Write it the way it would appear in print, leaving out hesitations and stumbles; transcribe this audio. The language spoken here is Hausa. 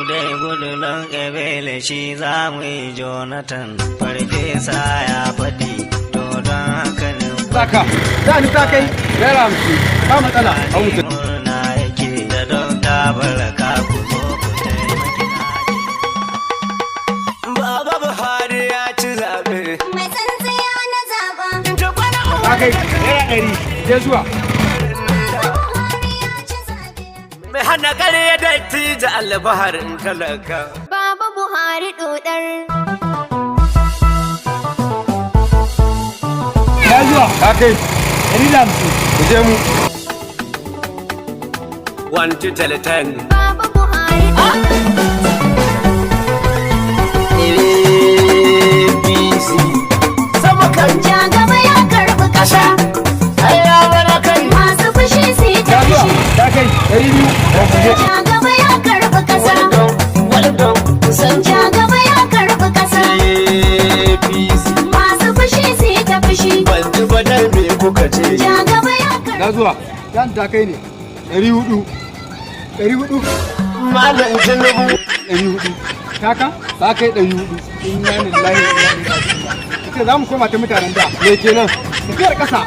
dai gudulon ƙebele shi za mu yi Jonathan farfesa ya faɗi to don haka ne saka za ni ta kai naira 50 ba matsala a mutum murna yake da don tabaraka ku zo ku taimaki Baba Buhari ya ci zaɓe. Mai tsantsiya na zaɓa. ta kai naira 100 je zuwa Mai hana kare ya datti da albaharin talaka. Baba Buhari dodar. ya zuwa ta kai 150 ku je mu 1 to 10. Baba Buhari dodar. APC. Sama kan Ja gaba ya karɓi ƙasa. Allah mana kai. Masu fushi su yi ya zuwa tashi. ta kai 200 ku je Ja gaba ya karɓi ƙasa. San ja gaba ya karɓi ƙasa. APC. Masu fushi su yi ta fushi. Ban ji ba dai me kuka ce. Ja gaba ya karɓi. ya zuwa yan ta kai ne 400 Malam Tinubu. 400 kaka ta kai 400 inna lillahi wa inna ilaihi raji'un ita za mu koma ta mutanen da me kenan tafiyar ƙasa